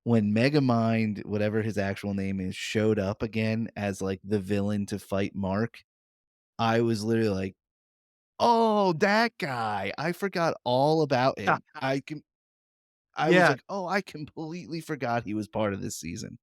when Megamind, whatever his actual name is, showed up again as, like, the villain to fight Mark, I was literally like, "Oh, that guy." I forgot all about him. I was Yeah. like, "Oh, I completely forgot he was part of this season."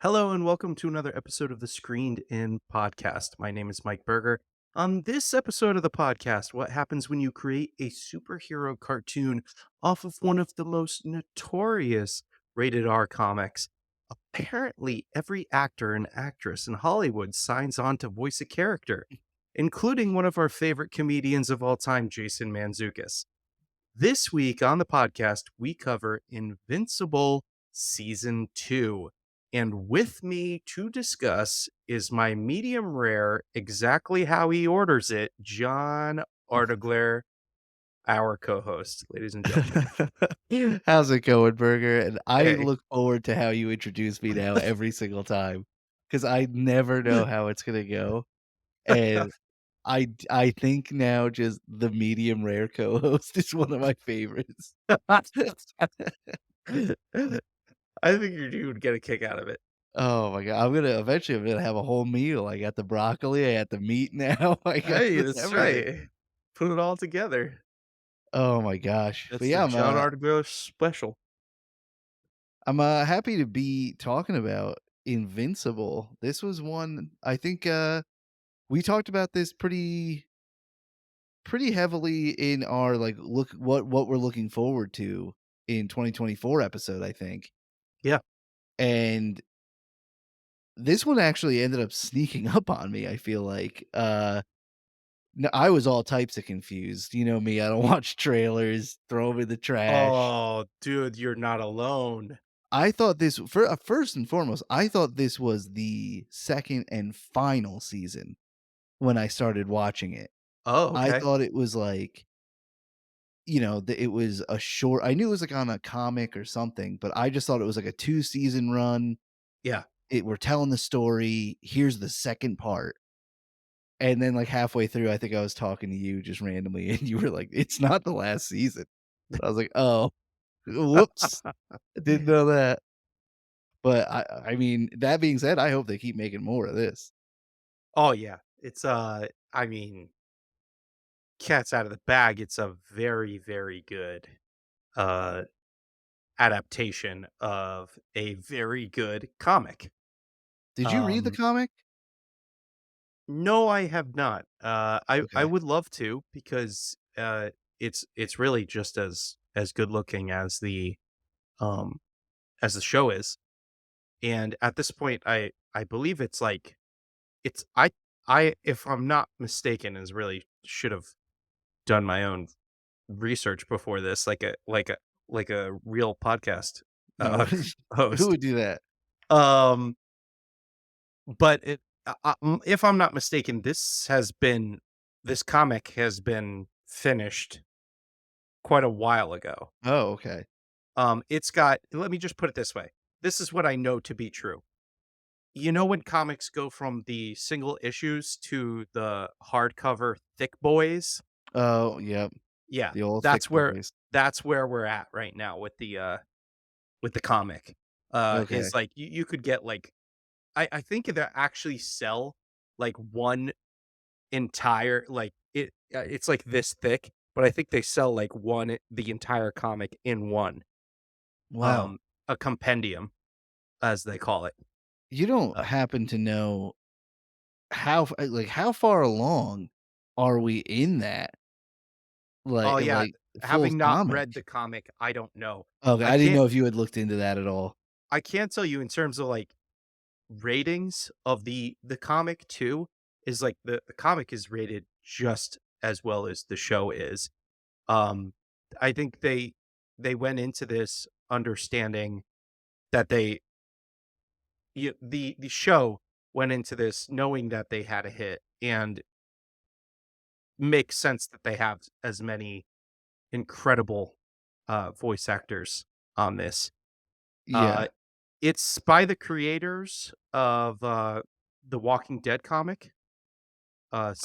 Hello and welcome to another episode of the Screened In podcast. My name is Mike Berger. On this episode of the podcast, what happens when you create a superhero cartoon off of one of the most notorious rated R comics? Apparently, every actor and actress in Hollywood signs on to voice a character, including one of our favorite comedians of all time, Jason Mantzoukas. This week on the podcast, we cover Invincible Season 2. And with me to discuss is my medium rare, exactly how he orders it, John Artigler, our co host, ladies and gentlemen. How's it going, Burger? And I Hey. look forward to how you introduce me now every single time, because I never know how it's gonna go, and I think now just the medium rare co-host is one of my favorites. I think you would get a kick out of it. Oh my god, I'm gonna have a whole meal. I got the broccoli, I got the meat now, I got Hey, the that's everything. right. Put it all together. Oh my gosh. But That's the yeah, John Artigler special. I'm happy to be talking about Invincible. This was one I think, we talked about this pretty heavily in our, like, look what we're looking forward to in 2024 episode, I think. Yeah. And this one actually ended up sneaking up on me, I feel like. No, I was all types of confused. You know me, I don't watch trailers, throw 'em in the trash. Oh, dude, you're not alone. I thought this for first and foremost, I thought this was the 2nd and final season when I started watching it. Oh, I okay. thought it was like, it was a short I knew it was, like, on a comic or something, but I just thought it was, like, a 2-season run. Yeah. We're telling the story, here's the 2nd part, and then, like, halfway through, I think I was talking to you just randomly, and you were like, "It's not the last season." I was like, "Oh, whoops. I didn't know that." But I mean, that being said, I hope they keep making more of this. Oh, yeah. It's, I mean, cat's out of the bag. It's a very, very good, uh, adaptation of a very good comic. Did you read the Um, comic? no, I have not. I Okay. would love to because, it's really just as good looking um, as the show is. And at this point, I believe it's like it's I if I'm not mistaken, is really should have done my own research before this, like a real podcast No. Who host. would do that? Um, but if I'm not mistaken, this comic has been finished quite a while ago. Oh, okay. It's got. Let me just put it this way. This is what I know to be true. You know when comics go from the single issues to the hardcover thick boys? Oh, yep. Yeah, The old thick that's where boys. that's where we're at right now with the comic. Okay. Is like you could get like I think they actually sell like one entire it's like this thick, but I think they sell like the entire comic in one, Wow. um, a compendium as they call it. You don't Uh, happen to know how far along are we in that? oh yeah, Like, full having not comic? read the comic, I don't know. Okay, I I didn't can't know if you had looked into that at all. I can't tell you in terms of like ratings of the comic too, is like the comic is rated just as well as the show is. Um, I think they went into this understanding that the show went into this knowing that they had a hit, and makes sense that they have as many incredible voice actors on this. Uh, Yeah. It's by the creators of, the Walking Dead comic,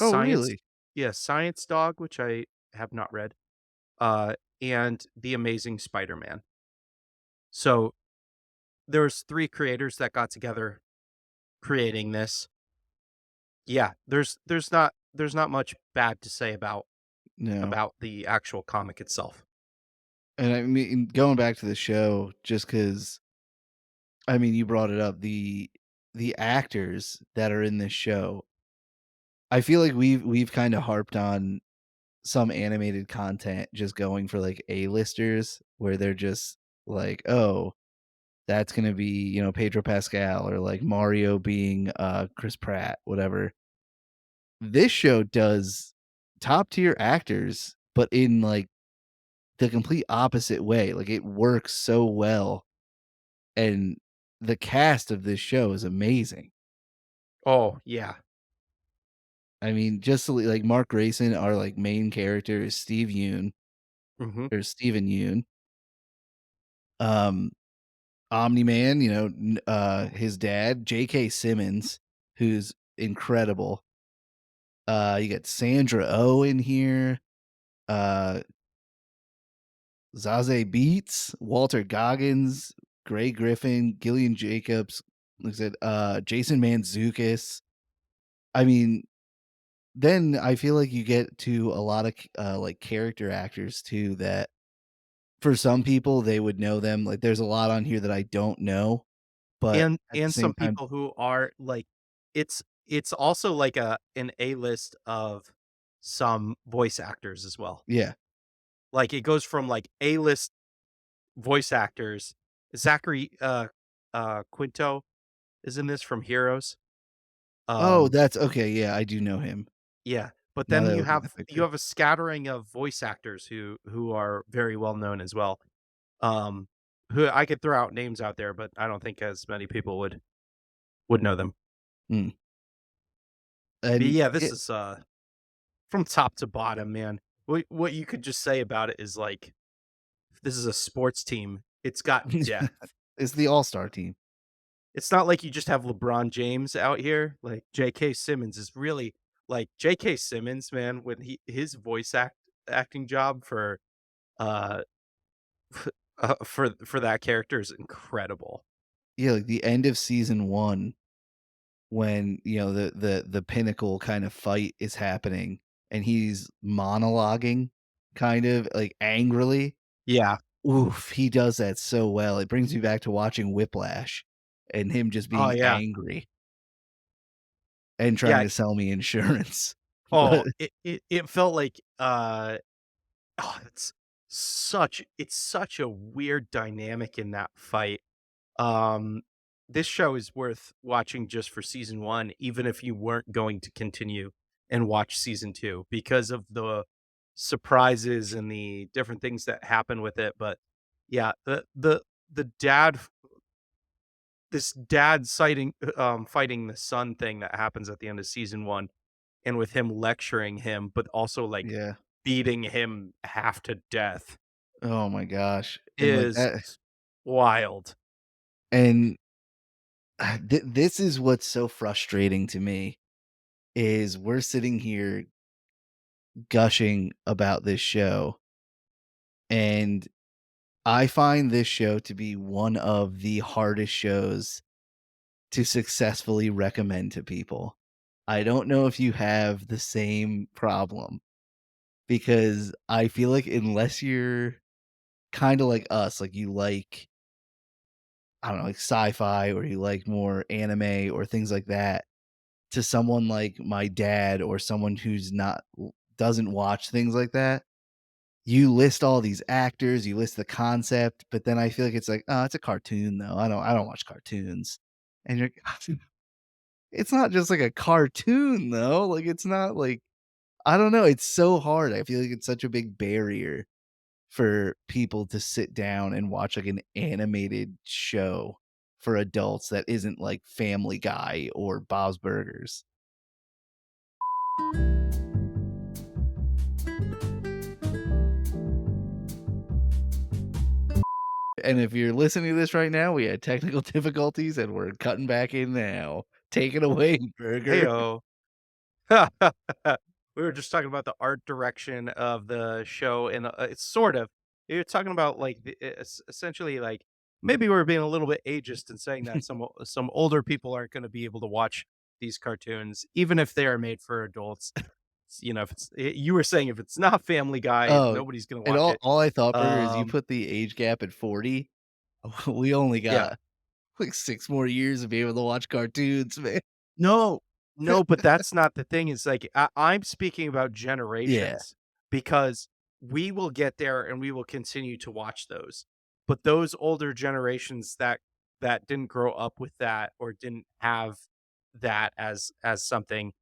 Oh, Science really? yeah, Science Dog, which I have not read, uh, and The Amazing Spider-Man. So, there's 3 creators that got together creating this. Yeah, there's not much bad to say No. about the actual comic itself. And I mean, going back to the show, just because I mean, you brought it up, the actors that are in this show, I feel like we've kinda harped on some animated content just going for, like, A-listers, where they're just like, "Oh, that's gonna be, Pedro Pascal," or, like, Mario being, Chris Pratt, whatever. This show does top-tier actors, but in, like, the complete opposite way, like, it works so well, and the cast of this show is amazing. Oh, yeah. I mean, just like Mark Grayson, our, like, main character is Steve Yeun, Mhm. or Steven Yeun. Um, Omni-Man, his dad, J.K. Simmons, who's incredible. You got Sandra Oh in here, uh, Zazie Beetz, Walter Goggins, Gray Griffin, Gillian Jacobs, like I said, Jason Mantzoukas. I mean, then I feel like you get to a lot of like, character actors too that for some people, they would know them, like, there's a lot on here that I don't know, but at the And same some time people who are, like it's also like an A-list of some voice actors as well. yeah. Like, it goes from, like, A-list voice actors. Zachary, Quinto is in this from Heroes. Oh, Um, that's okay, yeah, I do know him, yeah, but now then that I you look at the have picture. a scattering of voice actors who are very well known as well. Um, who I could throw out names out there, but I don't think as many people would know them. Mm, But and yeah, this it is, from top to bottom, man. What you could just say about it is, like, this is a sports team. It's got depth. it's the all-star team. It's not like you just have LeBron James out here, like, J.K. Simmons is really like, J.K. Simmons, man, when his voice acting job for, uh, for that character is incredible. Yeah, like, the end of season 1 when, the pinnacle kind of fight is happening, and he's monologuing kind of, like, angrily. Yeah. Oof, he does that so well. It brings me back to watching Whiplash and him just Oh, being yeah. angry and trying Yeah. to sell me insurance. Oh, But it felt like, oh, it's such a weird dynamic in that fight. Um, this show is worth watching just for season 1, even if you weren't going to continue and watch season 2 because of the surprises and the different things that happen with it, but yeah, the dad this dad fighting the son thing that happens at the end of season 1, and with him lecturing him, but also, like, yeah. beating him half to death Oh my gosh. And like is that wild. and this is what's so frustrating to me is we're sitting here gushing about this show, and I find this show to be one of the hardest shows to successfully recommend to people. I don't know if you have the same problem because I feel like unless you're kind of like us, like you like, I don't know, like sci-fi or you like more anime or things like that, to someone like my dad or someone who's not doesn't watch things like that, you list all these actors, you list the concept, but then I feel like it's like, "Oh, it's a cartoon though. I don't watch cartoons." And you're it's not just like a cartoon though. Like it's not like I don't know, it's so hard. I feel like it's such a big barrier for people to sit down and watch like an animated show for adults that isn't like Family Guy or Bob's Burgers. And if you're listening to this right now, we had technical difficulties and we're cutting back in now. Take it away, Burger. Heyo. We were just talking about the art direction of the show, and it's sort of you're talking about like essentially like maybe we're being a little bit ageist and saying that some older people aren't going to be able to watch these cartoons, even if they are made for adults. You know, if you were saying if it's not Family Guy, Oh, nobody's going to and watch it. all I thought, Burger, is you Um, put the age gap at 40. We only yeah, got, like, 6 more years to be able to watch cartoons, man. no, no, but that's not the thing, is, like, I'm speaking about Yeah, generations, because we will get there and we will continue to watch those, but those older generations that didn't grow up with that or didn't have that as something,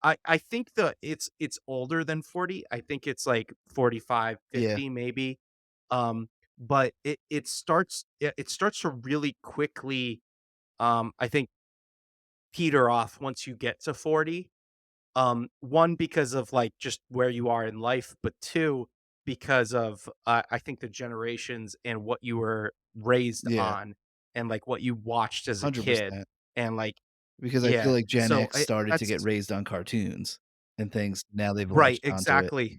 I think it's older than 40, I think it's, like, 45, yeah, 50 maybe, but it starts to really quickly, I think, peter off once you get to 40. One, because of like just where you are in life, but two, because of I think the generations and what you were raised yeah, on and like what you watched as a kid. 100%. And like, Because I feel yeah, like Gen so X started to get that's raised on cartoons and things. Now they've right, latched onto it. exactly.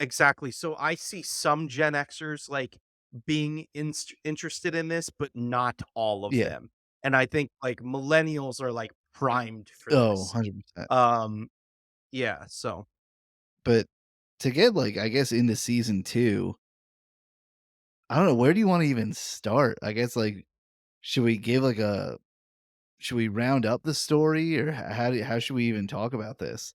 Exactly. So I see some Gen Xers like being interested in this, but not all of Yeah. them. And I think like millennials are like primed for Oh, this. 100%. Um, yeah, so But to get, like, I guess, into season 2, I don't know, where do you wanna even start? I guess, like, should we give, like, a should we round up the story, or how should we even talk about this?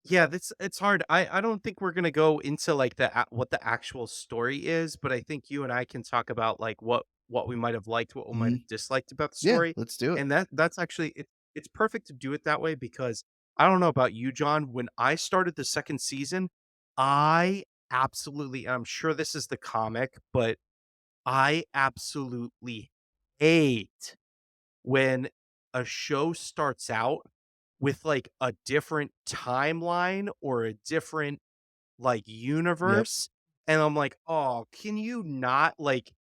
yeah, that's it's hard. I don't think we're gonna go into like what the actual story is, but I think you and I can talk about like what we might have liked, what we might Mhm. have disliked about the Yeah, story, let's do it. and that's actually it's perfect to do it that way because I don't know about you, John. When I started the second season, I absolutely, and I'm sure this is the comic, but I absolutely hate when a show starts out with like a different timeline or a different like Yep. universe, and I'm like, "Oh, can you not like."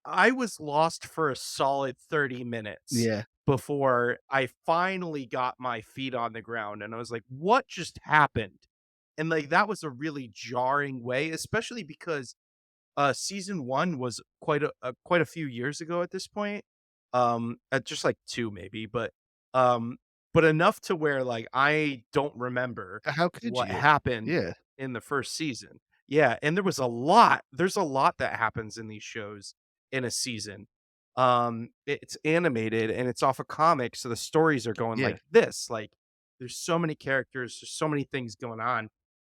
I was lost for a solid 30 minutes Yeah, before I finally got my feet on the ground, and I was like, "What just happened?" And like that was a really jarring way, especially because season 1 was quite a few years ago at this point, just like 2 maybe, um, but enough to where, like, I don't remember how could what you? happened Yeah, in the 1st season. Yeah, and there's a lot that happens in these shows in a season. It's animated and it's off a comic, so the stories are going yeah, like this, like, there's so many characters, there's so many things going on,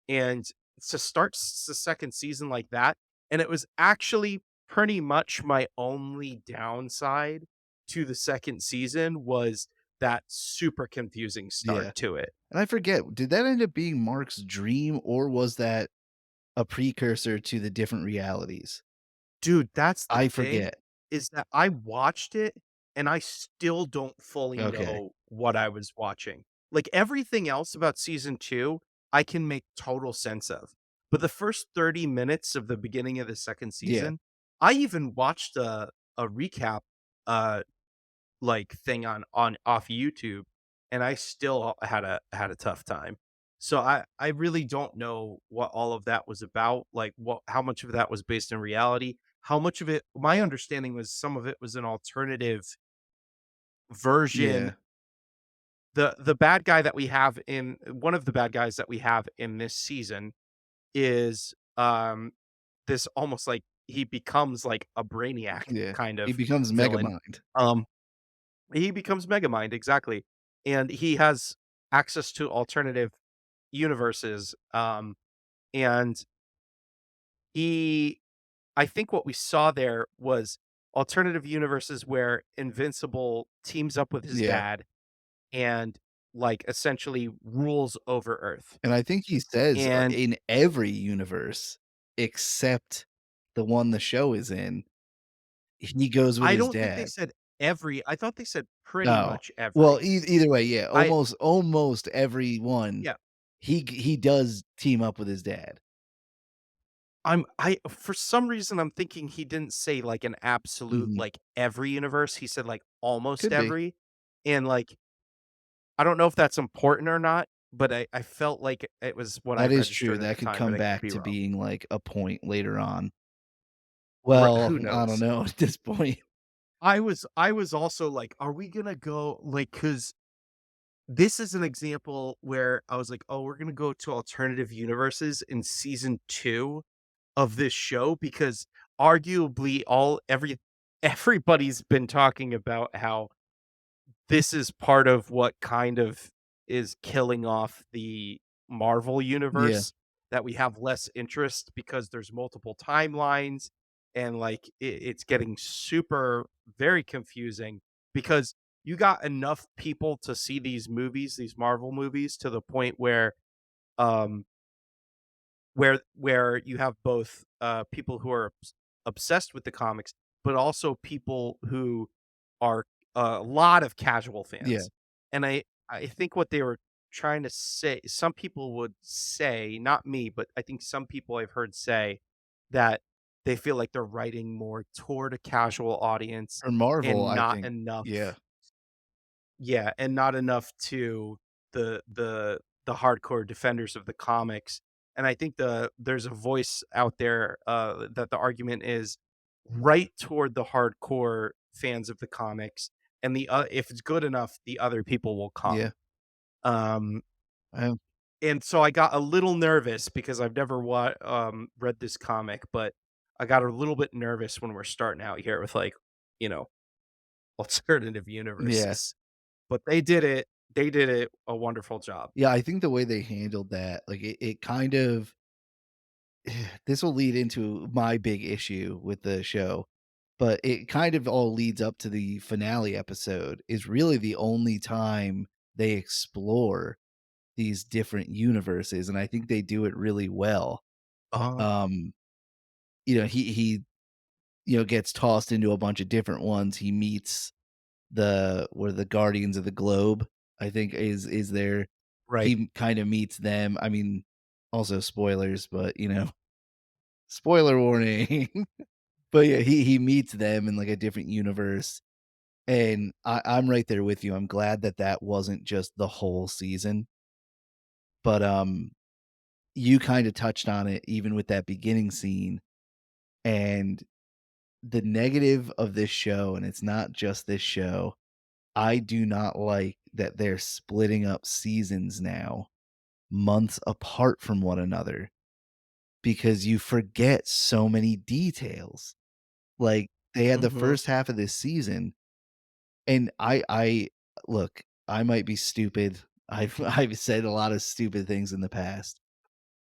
and to start the 2nd season like that, and it was actually pretty much my only downside to the 2nd season was that super confusing start yeah, to it. and I forget, did that end up being Mark's dream, or was that a precursor to the different realities? Dude, that's the I thing, forget. is that I watched it, and I still don't fully Okay. know what I was watching. Like, everything else about season 2, I can make total sense of, but the first 30 minutes of the beginning of the 2nd Yeah, season, I even watched a recap, uh, like, thing on off YouTube, and I still had a tough time. So I really don't know what all of that was about, like, what how much of that was based in reality, how much of it my understanding was some of it was an alternative version. yeah, The bad guy that we have in one of the bad guys that we have in this season is, this almost like he becomes like a brainiac yeah. kind He of becomes villain. Megamind. Um He becomes Megamind, exactly, and he has access to alternative universes, and he I think what we saw there was alternative universes where Invincible teams up with his Yeah, dad and, like, essentially rules over Earth, and I think he says, and in every universe except the one the show is in, he goes with I his don't think they dad. said every, I thought they said pretty Oh, much well, every. either way, yeah, I almost every one, Yeah. he does team up with his dad. I for some reason, I'm thinking he didn't say, like, an absolute, Mhm. like, every universe, he said, like, almost Could be. every, and, like, I don't know if that's important or not, but I felt like it was what I That is true, registered at that the could time, but come I could back be to wrong. being, like, a point later on. Who Well, I don't knows? know at this point. I was also like, "Are we gonna go" like, because this is an example where I was like, "Oh, we're gonna go to alternative universes in season 2 of this show," because arguably everybody's been talking about how this is part of what kind of is killing off the Marvel Yeah, universe, that we have less interest because there's multiple timelines and, like, it's getting super very confusing because you got enough people to see these movies, these Marvel movies, to the point um where you have both, people who are obsessed with the comics, but also people who are a lot of casual yeah. fans. And I think what they were trying to say, some people would say, not me, but I think some people I've heard say that they feel like they're writing more toward a casual audience For Marvel, and I not think yeah, enough, yeah, and not enough to the hardcore defenders of the comics. And I think there's a voice out there, that the argument is right toward the hardcore fans of the comics, and if it's good enough, the other people will yeah. come. Um, I and so I got a little nervous because I've never read this comic, but I got a little bit nervous when we're starting out here with, like, you know, alternative yeah. universes. But they did it a wonderful job. Yeah, I think the way they handled that, like, it kind of this will lead into my big issue with the show, but it kind of all leads up to the finale episode is really the only time they explore these different universes, and I think they do it really well. Oh, Um, he gets tossed into a bunch of different ones. He meets the Guardians of the Globe, I think is there. right. He kinda meets them. I mean, also spoilers, but, spoiler warning. But, yeah, he meets them in, like, a different universe, and I'm right there with you. I'm glad that that wasn't just the whole season, but, you kinda touched on it even with that beginning scene, and the negative of this show, and it's not just this show, I do not like that they're splitting up seasons now months apart from one another because you forget so many details. Like, they had the Mhm. first half of this season, and I look, I might be stupid. I've said a lot of stupid things in the past.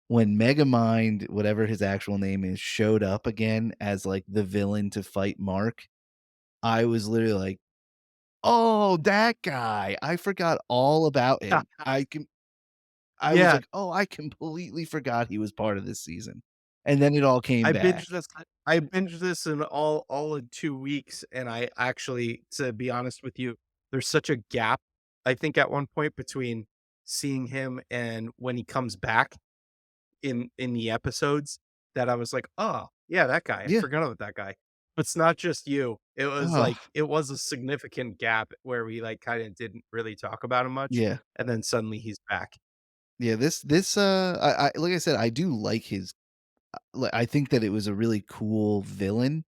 When Megamind, whatever his actual name is, showed up again as, like, the villain to fight Mark, I was literally like, "Oh, that guy. I forgot all about him." I was Yeah, like, "Oh, I completely forgot he was part of this season." And then it all came back. I binged this in all in 2 weeks, and I actually, to be honest with you, there's such a gap, I think, at one point between seeing him and when he comes back in the episodes, that I was like, "Oh, yeah, that guy, I Yeah. forgot about that guy." It's not just you. Oh, It was a significant gap where we, like, kinda didn't really talk about him much, yeah. and then suddenly he's back. Yeah, I like I said, I do like his I think that it was a really cool villain.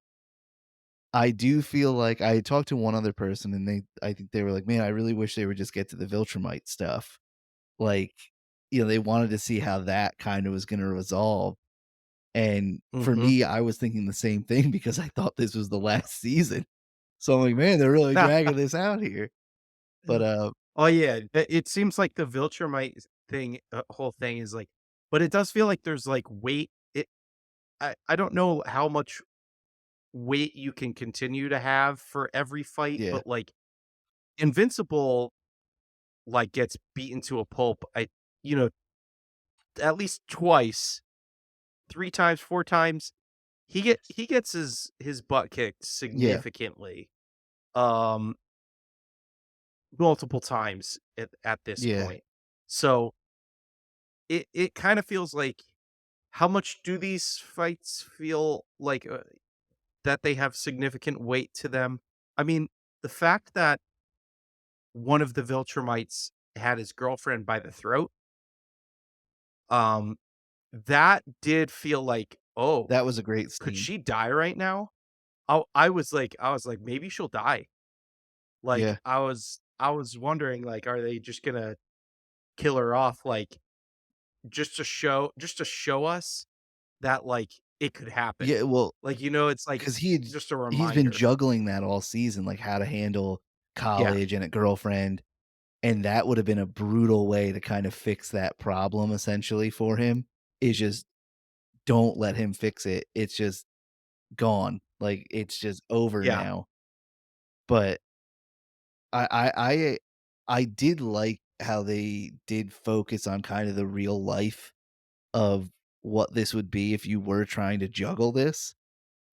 I do feel like I talked to one other person and I think they were like, "Man, I really wish they would just get to the Viltrumite stuff." Like, they wanted to see how that kinda was gonna resolve, and for Mhm. me, I was thinking the same thing because I thought this was the last season. So I'm like, "Man, they're really dragging this out here." But, Oh, yeah, it seems like the Viltrumite thing, whole thing is, like, but it does feel like there's, like, weight. I don't know how much weight you can continue to have for every fight, yeah, but, like, Invincible, like, gets beaten to a pulp, you know, at least twice, 3 times, 4 times. He gets his butt kicked yeah, significantly, um, multiple times at this yeah, point. So, it kinda feels like how much do these fights feel like, that they have significant weight to them? I mean, the fact that one of the Viltrumites had his girlfriend by the throat, um, that did feel like, "Oh, That was a great could scene. she die right now?" I was like, "Maybe she'll die." Like, Yeah. I was wondering, like, are they just gonna kill her off, like, just to show us that, like, it could happen? Yeah, well, Like, you know, it's like because just a he's been reminder. juggling that all season, like how to handle Yeah, college and a girlfriend, and that would have been a brutal way to kind of fix that problem essentially for him, is just don't let him fix it. It's just gone. Like, it's just over yeah, now. But I did like how they did focus on kind of the real life of what this would be if you were trying to juggle this.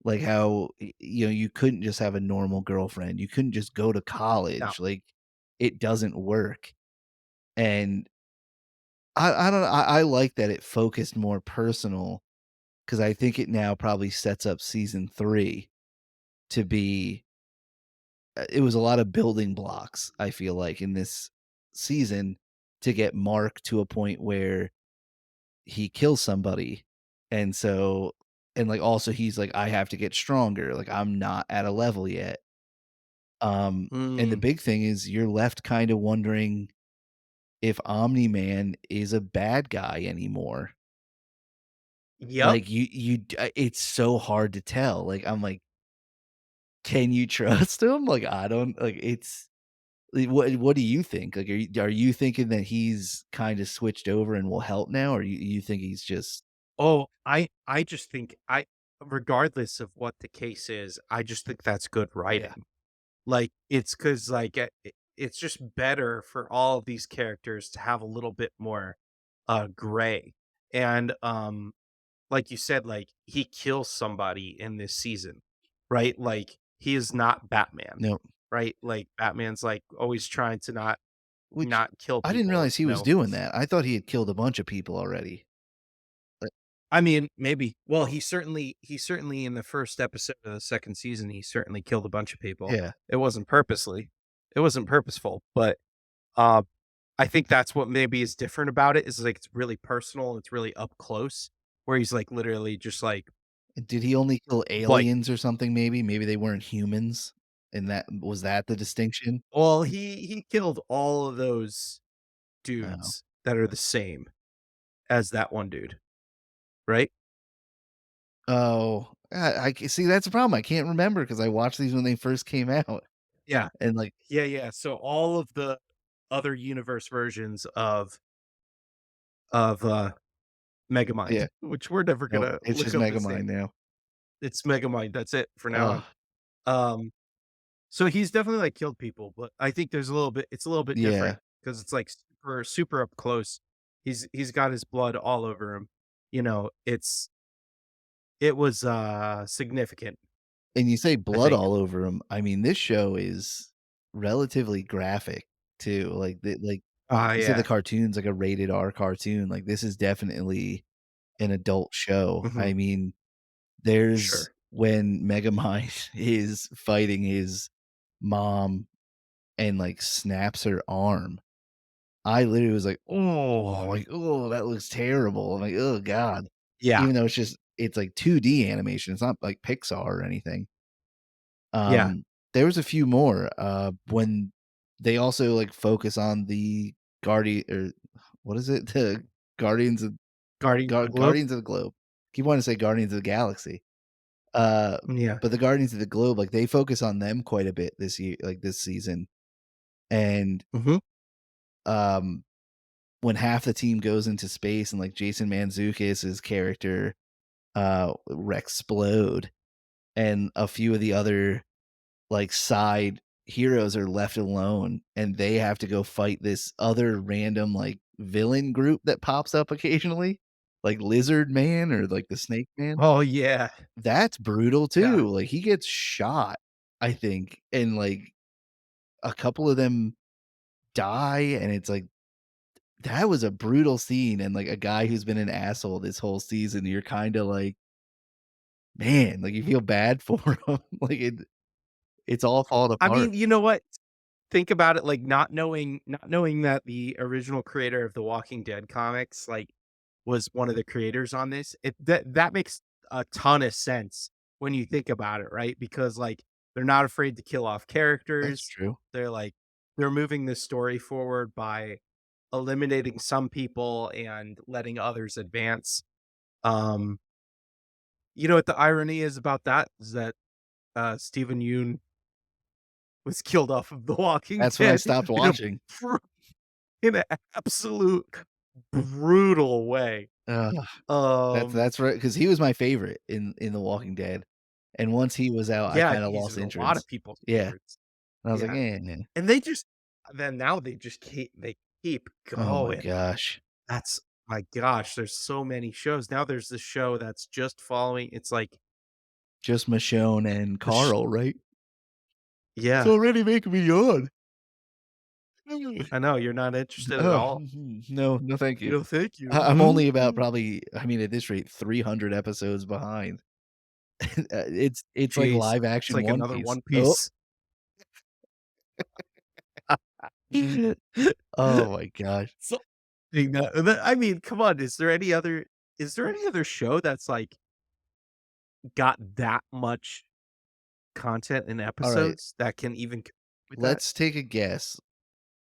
Like how, you couldn't just have a normal girlfriend. You couldn't just go to no, college. Like, it doesn't work. And I don't know, I like that it focused more personal because I think it now probably sets up season 3 to be it was a lot of building blocks, I feel like, in this season to get Mark to a point where he kills somebody. And so and, like, also he's like, "I have to get stronger, like, I'm not at a level yet." And the mm, big thing is you're left kinda wondering if Omni-Man is a bad guy anymore. yep. Like, it's so hard to tell, like, I'm like, "Can you trust him?" Like, I don't like, it's like, what do you think? Like, are you thinking that he's kinda switched over and will help now, or you think he's just Oh, I just think I regardless of what the case is, I just think that's good yeah, writing. Like, it's 'cause, like, it's just better for all of these characters to have a little bit more, gray, and, like you said, like, he kills somebody in this season, right? Like, he is not Batman, no, right? Like, Batman's, like, always trying to which not kill I didn't people, realize he was doing that. I thought he had killed a bunch of people already. But I mean, maybe. Well, he certainly in the first episode of the 2nd season, he certainly killed a bunch of people. yeah, It wasn't purposely. It wasn't purposeful, but, uh, I think that's what maybe is different about it is, like, it's really personal, it's really up close, where he's, like, literally just, did he only kill like aliens or something maybe? Maybe they weren't humans, and that was that the distinction? well, he killed all of those Oh. dudes that are the same as that one dude, right? Oh, see, that's the problem, I can't remember because I watched these when they first came out, Yeah. and, like Yeah, yeah, so all of the other universe versions of Megamind, yeah, which we're never nope, gonna it's look just up his Megamind name. now. It's Megamind, that's it for now on. Ugh, Um, so he's definitely, like, killed people, but I think there's a little bit it's a little bit yeah. different because it's, like, super super up close. He's got his blood all over him. You know, it was, significant, And you say I blood think. all over him. I mean, this show is relatively graphic too. Like you said, the Yeah. cartoon's like a rated R cartoon. Like this is definitely an adult show. Mhm. I mean, there's Sure. when Megamind is fighting his mom and like snaps her arm. I literally was like, oh, that looks terrible. I'm like, oh God. Yeah. Even though it's like 2D animation. It's not like Pixar or anything. Yeah. There was a few more, when they also, like, focus on the Guardi or what is it? The Guardians of Guardians of the Globe? Guardians of the Globe. Keep wanting to say Guardians of the Galaxy. Uh, Yeah. but the Guardians of the Globe, like, they focus on them quite a bit this season, and, Mhm. um, when half the team goes into space and, like, Jason Mantzoukas' character, Rexplode, and a few of the other like side heroes are left alone and they have to go fight this other random like villain group that pops up occasionally, like Lizard Man or like the Snake Man. Oh, yeah. That's brutal Yeah. too. Like he gets shot, I think, and like a couple of them die, and it's like that was a brutal scene and, like, a guy who's been an asshole this whole season, you're kinda like, man, like, you feel bad for him, like, it's all falling I apart. mean, you know what? Think about it, like, not knowing that the original creator of the Walking Dead comics, like, was one of the creators on this, that makes a ton of sense when you think about it, right? Because, like, they're not afraid to kill off That's characters. true. They're, like they're moving this story forward by eliminating some people and letting others advance. Um, you know what the irony is about that? Is that, Stephen Yeun was killed off of The Walking That's when I Dead stopped in a watching. in an absolute brutal way. Ugh, Um, that's right, because he was my favorite in The Walking Dead, and once he was out, I yeah, kinda he's lost a lot of interest. people's Yeah, favorites. and I was like, Yeah, "Eh, eh." and they just then now they just keep Oh my going. gosh. That's my gosh, there's so many shows. Now there's this show that's just following it's like Just Michonne and the sh Carl, right? It's yeah, already making me yawn. I know, you're not interested at Oh, all. no, no, thank you. "No, thank I'm only about you." probably I mean, at this rate, 300 episodes behind. It's like Jeez, live it's action like One another Piece. One Oh. Piece. Oh my gosh. So I mean, come on, is there any other show that's, like, got that much content and Alright, episodes that can even compete with that? let's take a guess.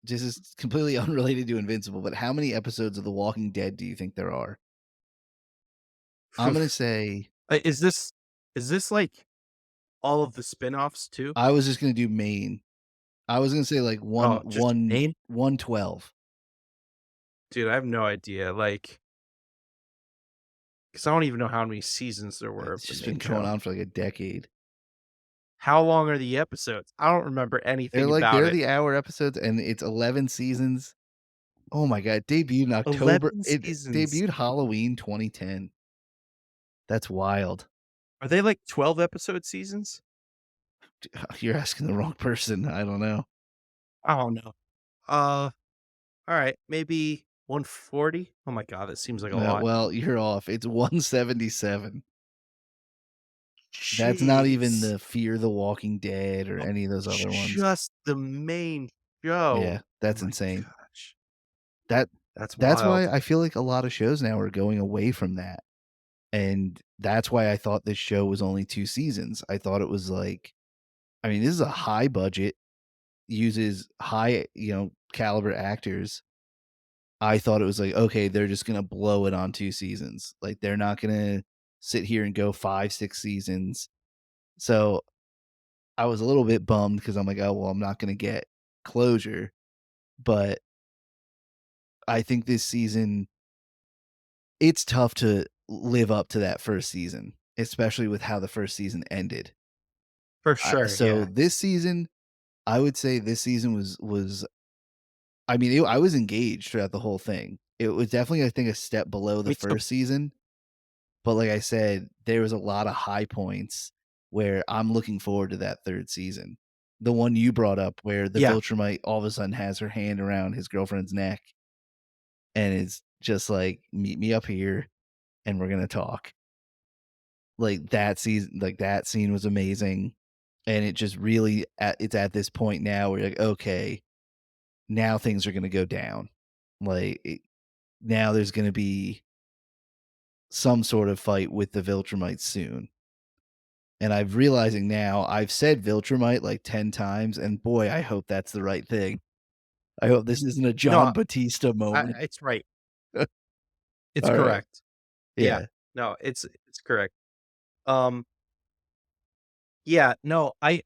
This is completely unrelated to Invincible, but how many episodes of The Walking Dead do you think there are? I'm gonna say Is this, like, all of the spin-offs too? I was just gonna do Maine. I was gonna say, like, Oh, just Maine? 112. Dude, I have no idea, like, because I don't even know how many seasons there were of It's the just been main going show. on for, like, a decade. How long are the episodes? I don't remember anything about They're it. the hour episodes, and it's 11 seasons. Oh my god, debuted in October 11 it seasons. debuted Halloween 2010. That's wild. Are they, like, 12-episode seasons? You're asking the wrong person, I don't know. I don't know. Uh Alright, maybe 140? Oh my god, that seems like a lot. Well, you're off. It's 177. That's not even Jeez. the Fear the Walking Dead or Oh, any of those other ones. just the main Yeah, show. Oh that's my insane. gosh. That That's that's why wild. I feel like a lot of shows now are going away from that, and that's why I thought this show was only 2 seasons. I thought it was like I mean, this is a high budget, uses high, caliber actors. I thought it was like, okay, they're just gonna blow it on 2 seasons. Like, they're not gonna sit here and go 5, 6 seasons. So, I was a little bit bummed because 'cause I'm like, "Oh, well, I'm not gonna get closure," but I think this season it's tough to live up to that 1st season, especially with how the 1st season ended. For sure, So yeah. this season, I would say this season was I mean, I was engaged throughout the whole thing. It was definitely, I think, a step below the Me too. 1st season. But like I said, there was a lot of high points where I'm looking forward to that 3rd season. The one you brought up where the Yeah. Viltrumite all of a sudden has her hand around his girlfriend's neck and is just like, "Meet me up here and we're gonna talk." Like that scene was amazing, and it just really it's at this point now where you're like, "Okay, now things are gonna go down." Like, now there's gonna be some sort of fight with the Viltrumites soon. And I'm realizing now I've said Viltrumite like 10 times, and boy, I hope that's the right thing. I hope this isn't a John No, Batista moment. it's right. It's Alright. correct. Yeah. Yeah. No, it's correct. Um, yeah, no, I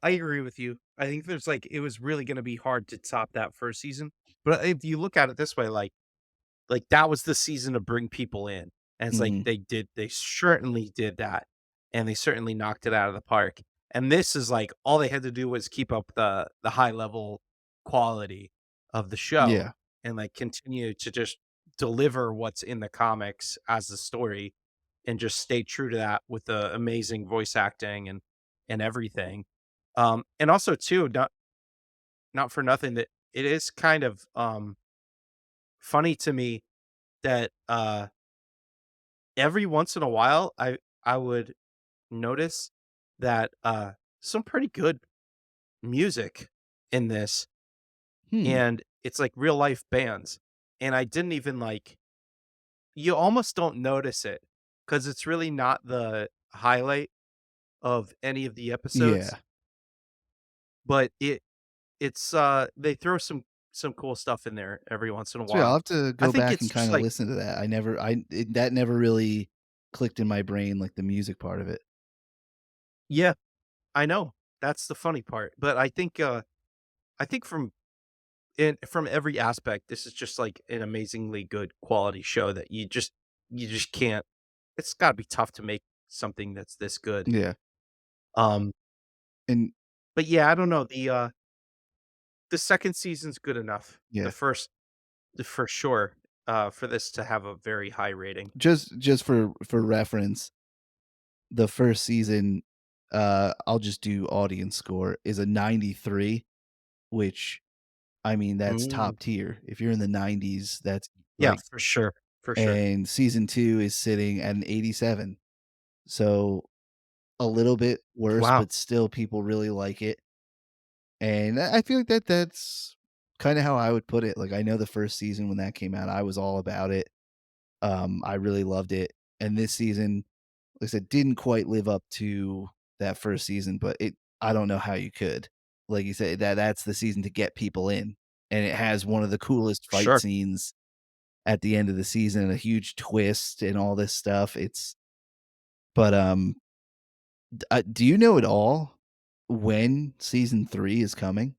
agree with you. I think there's, like it was really gonna be hard to top that 1st season, but if you look at it this way, like, that was the season to bring people in, and it's like Mhm. they certainly did that, and they certainly knocked it out of the park, and this is, like, all they had to do was keep up the high level quality of the show Yeah. and, like, continue to just deliver what's in the comics as the story and just stay true to that with the amazing voice acting and everything. And also too, not for nothing that it is kind of, funny to me that, every once in a while, I would notice that, some pretty good music in this, Hmm. and it's like real life bands, and I didn't even, you almost don't notice it because it's really not the highlight of any of the episodes, Yeah. but they throw some cool stuff in there every once in a So yeah, I'll while. have to I go think back it's and just kind of like listen to that. That never really clicked in my brain, like the music part of it. yeah, I know. That's the funny part, but I think from every aspect, this is just, like, an amazingly good quality show that you just can't it's gotta be tough to make something that's this good. Yeah. Um, And but yeah, I don't know, the 2nd season's good enough. yeah, For sure, for this to have a very high rating. just for reference, the first season, I'll just do audience score is a 93, which I mean that's Mm. top tier. If you're in the 90s, that's Yeah, like, for sure. and season 2 is sitting at an 87. So a little bit worse, Wow, but still people really like it. And I feel like that's kinda how I would put it. Like, I know the first season when that came out, I was all about it. I really loved it. And this season, like I said, didn't quite live up to that first season, but it I don't know how you could. Like you said, that's the season to get people in. And it has one of the coolest fight sure. scenes at the end of the season and a huge twist and all this stuff. But do you know at all when season 3 is coming?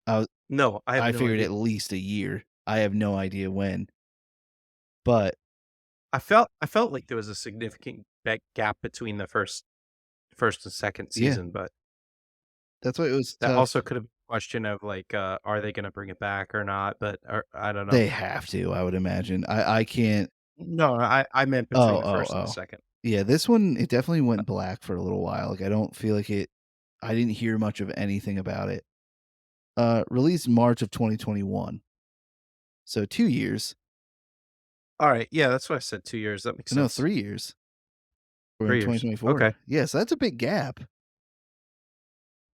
I No, I have I no figured idea. at least a year. I have no idea when, but I felt like there was a significant gap between the first and 2nd yeah, season, but that's why it was that also tough. could have been a question of, are they gonna bring it back or not, but or I don't know. They have to, I would imagine. I can't. No, I meant between Oh, the oh, 1st and the oh. 2nd. Yeah, this one, it definitely Uh, went black for a little while. Like, I don't feel like I didn't hear much of anything about it. Released March of 2021, so 2 years. alright, yeah, that's what I said, 2 years, that makes No, sense. 3 years. We're in 3 years. 2024. Okay. Yeah, so that's a big gap.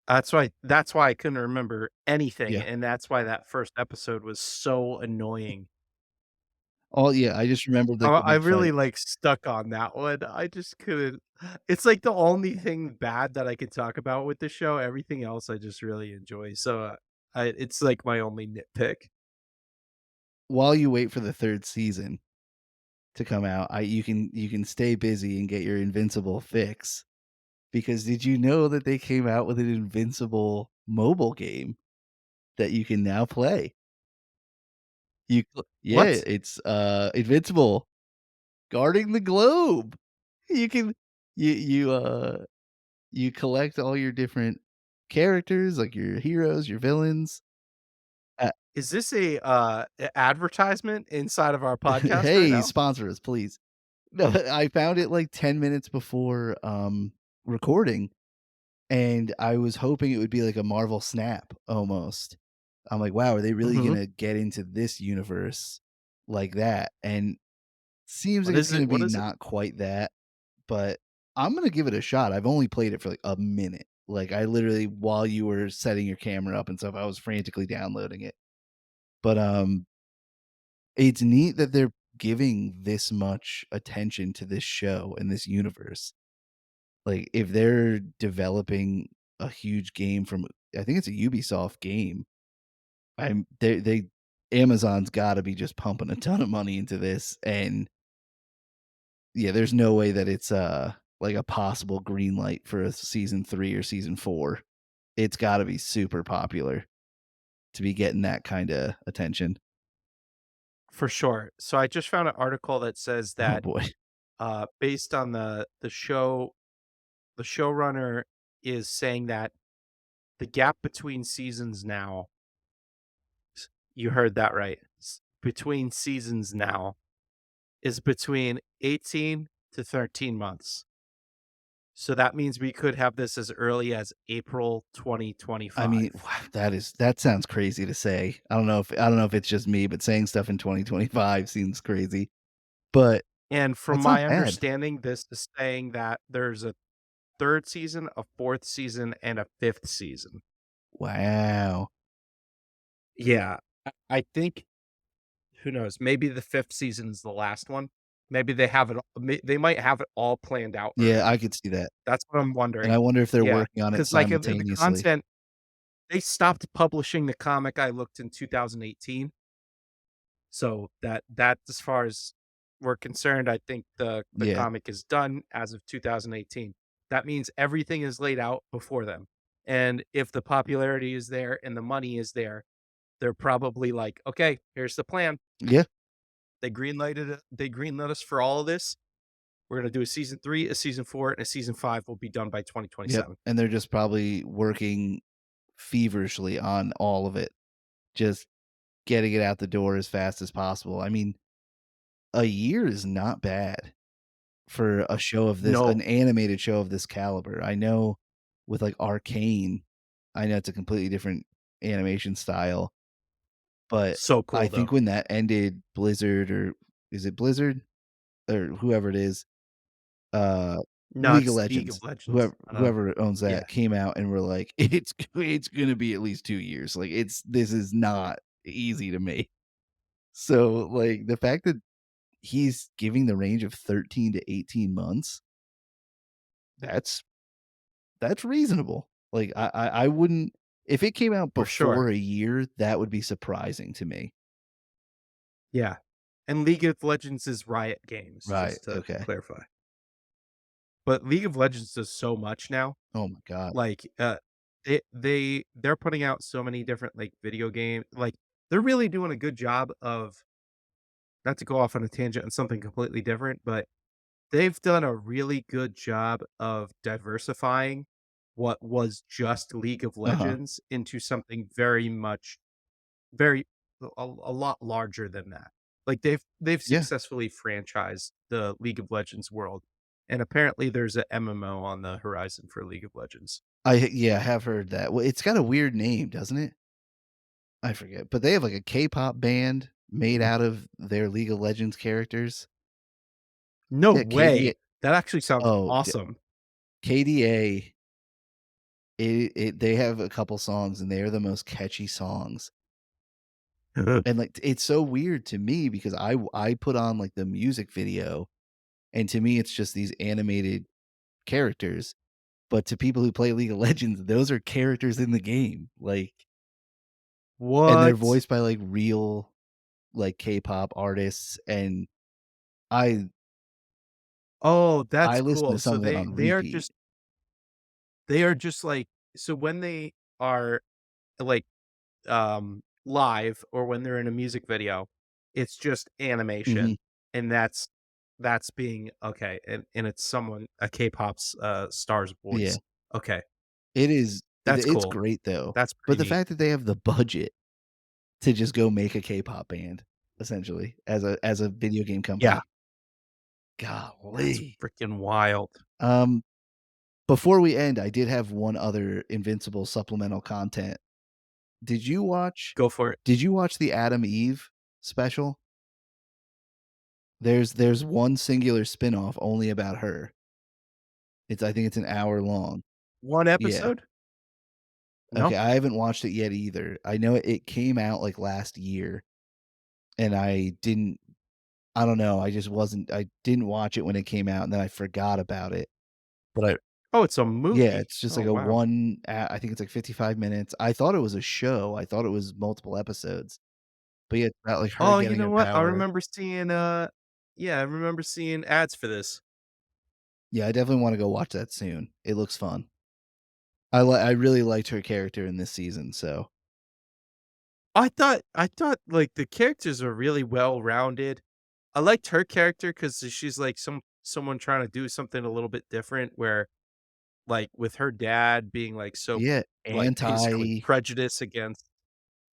That's why I couldn't remember anything, Yeah. and that's why that first episode was so annoying. Yeah, I just remembered, like, the I big really, fight. stuck on that one. I just couldn't it's, like, the only thing bad that I could talk about with the show, everything else I just really enjoy, so, I it's, like, my only nitpick. While you wait for the 3rd season to come out, I you can stay busy and get your Invincible fix, because did you know that they came out with an Invincible mobile game that you can now play? Yeah, What? it's, Invincible guarding the globe. You can you collect all your different characters, like your heroes, your villains. Uh, Is this advertisement inside of our podcast right hey, now? sponsor us, please. No, I found it like 10 minutes before, recording, and I was hoping it would be like a Marvel Snap almost. I'm like, "Wow, are they really Mhm. gonna get into this universe like that?" And seems What like it's is gonna it? What be is it? not quite that, but I'm gonna give it a shot. I've only played it for like a minute. Like, I literally, while you were setting your camera up and stuff, I was frantically downloading it. But, it's neat that they're giving this much attention to this show and this universe. Like, if they're developing a huge game from, I think it's a Ubisoft game, they Amazon's gotta be just pumping a ton of money into this, and yeah, there's no way that it's, like a possible green light for a season 3 or season 4. It's gotta be super popular to be getting that kinda attention. For sure. So I just found an article that says Oh that, boy. based on the show the showrunner is saying that the gap between seasons now you heard that right, between seasons now is between 18 to 13 months. So that means we could have this as early as April I mean, 2025. wow, that sounds crazy to say. I don't know if it's just me, but saying stuff in 2025 seems crazy, but And from that's not my bad. understanding, this is saying that there's a 3rd season, a 4th season, and a 5th season. Wow. Yeah. I think who knows, maybe the 5th season is the last one. Maybe they have it they might have it all planned out Yeah, I already. could see that, That's what I'm and wondering. I wonder if they're Yeah, working on it because like, if the simultaneously. content they stopped publishing the comic, I looked in 2018. So that as far as we're concerned, I think the Yeah. comic is done as of 2018. That means everything is laid out before them. And if the popularity is there and the money is there, they're probably like, "Okay, here's the plan." Yeah. They greenlit us for all of this. We're gonna do a season 3, a season 4, and a season 5 will be done by Yep, 2027. and they're just probably working feverishly on all of it, just getting it out the door as fast as possible. I mean, a year is not bad for a show of this an No, animated show of this caliber. I know with, like, Arcane, I know it's a completely different animation style, but so I cool think though. when that ended, Blizzard or is it Blizzard? Or whoever it is, uh, No, League of it's League Legends, of Legends. whoever owns Yeah. that came out and were like, it's gonna be at least 2 years, like, this is not easy to make." So, like, the fact that he's giving the range of 13 to 18 months, that's that's reasonable. Like, I wouldn't if it came out For before sure. a year, that would be surprising to me. Yeah. And League of Legends is Riot Games, Right, just to okay. clarify. But League of Legends does so much now. Oh my god. Like, they're putting out so many different, like, video game like, they're really doing a good job of not to go off on a tangent on something completely different, but they've done a really good job of diversifying what was just League of Uh-huh. Legends into something very much very a lot larger than that. Like, they've Yeah. successfully franchised the League of Legends world, and apparently there's a MMO on the horizon for League of Legends. I have heard that. Well, it's got a weird name, doesn't it? I forget, but they have, like, a K-pop band made Mm. out of their League of Legends characters. No Yeah, KDA way! That actually sounds oh, d awesome. KDA, they have a couple songs, and they are the most catchy songs, and, like, it's so weird to me because I put on, like, the music video, and to me, it's just these animated characters, but to people who play League of Legends, those are characters in the game, like and they're What? voiced by, like, real, like, K-pop artists, and I Oh, I that's listen to cool. some So of that on repeat. they are just, like so when they are, like, live or when they're in a music video, it's just Mhm. animation, and that's being okay, and it's someone a K-pop's, star's Yeah. voice. Okay, that's It's cool. great, though, That's but pretty the neat. fact that they have the budget to just go make a K-pop band, essentially, as a video game Yeah, company. that's Golly. freaking wild. Um, before we end, I did have one other Invincible supplemental content. Did you watch Go for it. did you watch the Adam Eve special? There's one singular spinoff only about her. I think it's an hour long. One Yeah. episode? Okay, No? I haven't watched it yet either. I know it came out, like, last year, and I don't know, I didn't watch it when it came out, and then I forgot about it. But I Oh, it's a Yeah, movie. it's just Oh, like a wow. I think it's like 55 minutes. I thought it was a show. I thought it was multiple episodes. But yeah, it's about, like, her Oh, you getting know her what? I power. remember seeing, yeah, I remember seeing ads for this. Yeah, I definitely wanna go watch that soon. It looks fun. I really liked her character in this season, so I thought, like, the characters are really well-rounded. I liked her character because she's, like, someone trying to do something a little bit different where, like, with her dad being, like, so, yeah, like, basically anti prejudiced against,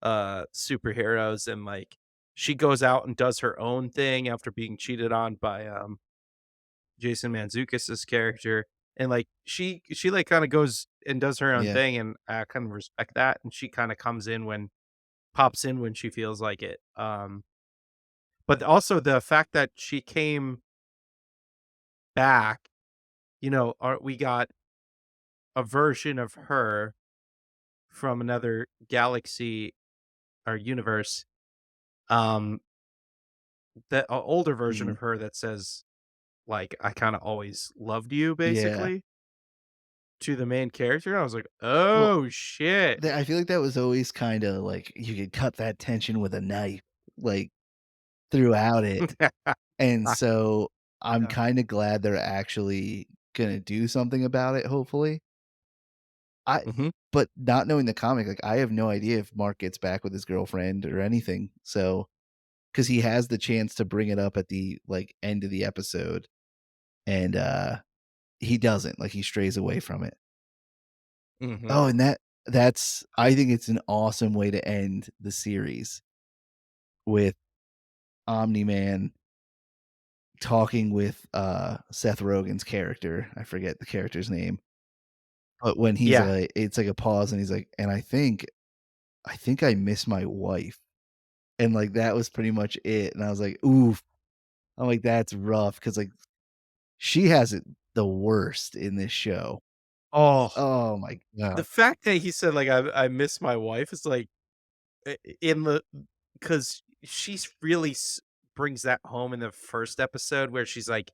superheroes and, like, she goes out and does her own thing after being cheated on by, Jason Mantzoukas' character. and, like, she, like, kinda goes and does her own Yeah. thing, and I kind of respect that, and she kinda comes in when pops in when she feels like it, but also the fact that she came back, we got a version of her from another galaxy or universe, um, that a older version Mhm. of her that says, like, "I kinda always loved you," Yeah. basically, to the main character. I was like, Well, "Oh, shit." I feel like that was always kinda like you could cut that tension with a knife, like, throughout it, and Ah, so I'm yeah. kinda glad they're actually gonna do something about it, hopefully. I Mhm. but not knowing the comic, like, I have no idea if Mark gets back with his girlfriend or anything, so because he has the chance to bring it up at the, like, end of the episode, and, he doesn't, like, he strays away from it. Mhm. Oh, and that's I think it's an awesome way to end the series with Omni-Man talking with, Seth Rogen's character, I forget the character's name, but when he's Yeah. like it's like a pause and he's like, "And I think I miss my wife." And, like, that was pretty much it, and I was like, "Oof." I'm like, "That's rough," because like, she has it the worst in this show. Oh, Oh my the god. fact that he said, like, "I miss my wife," is like, in the because she's really brings that home in the first episode where she's like,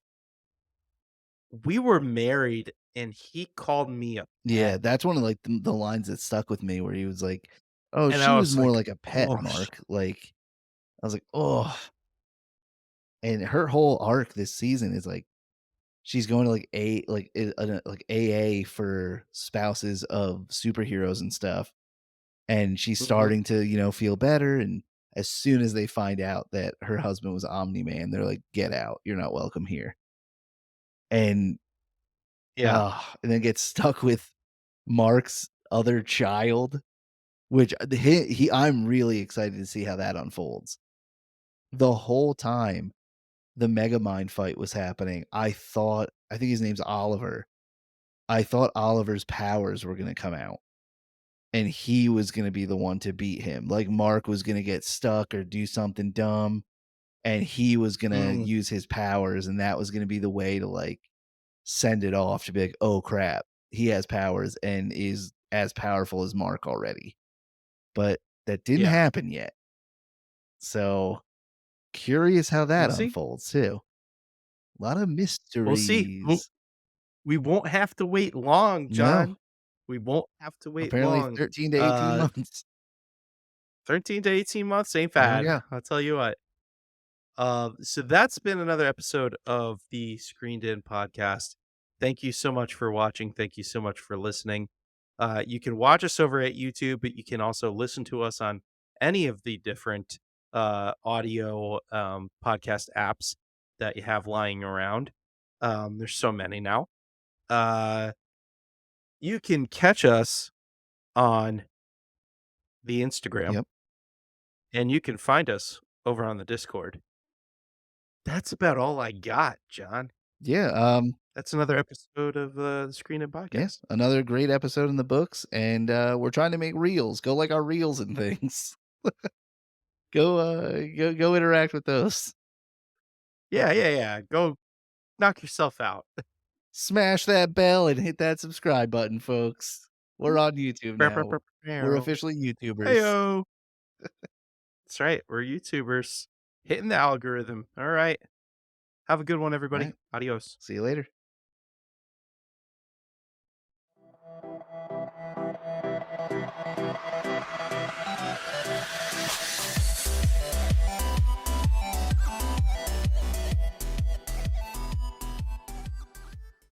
"We were married and he called me a Yeah, pet." that's one of, like, the lines that stuck with me where he was like, "Oh, And I she was was more like, like a pet, "Oh, Mark." Like, I was like, oh. And her whole arc this season is, like, she's going to, like, like, AA for spouses of superheroes and stuff, and she's mhm, starting to, feel better, and as soon as they find out that her husband was Omni-Man, they're like, "Get out. You're not welcome here." And, yeah, and then gets stuck with Mark's other child, which he I'm really excited to see how that unfolds. The whole time the Megamind fight was happening, I think his name's Oliver. I thought Oliver's powers were gonna come out, and he was gonna be the one to beat him. Like, Mark was gonna get stuck or do something dumb, and he was gonna mm, use his powers, and that was gonna be the way to, like, send it off to be like, "Oh, crap. He has powers and is as powerful as Mark already." But that didn't yeah. happen yet. So, curious how We'll that see. unfolds too. A lot of We'll see. mysteries. We won't have to wait long, No, John. We won't have to wait apparently long. 13 to 18 months. 13 to 18 months ain't There we bad, go. I'll tell you what. So that's been another episode of the Screened In podcast. Thank you so much for watching. Thank you so much for listening. You can watch us over at YouTube, but you can also listen to us on any of the different audio podcast apps that you have lying around. There's so many now. Uh, you can catch us on the Instagram Yep. and you can find us over on the Discord. That's about all I got, John. Yeah, That's another episode of, the Screen and yeah, Podcast. another great episode in the books, and, we're trying to make reels. Go like our reels and things. Go interact with those. Yeah, yeah, yeah. Go knock yourself out. Smash that bell and hit that subscribe button, folks. We're on YouTube now. We're officially YouTubers. Heyo. That's right, we're YouTubers. Hitting the algorithm. Alright. Have a good one, everybody. Alright, Adios. see you later.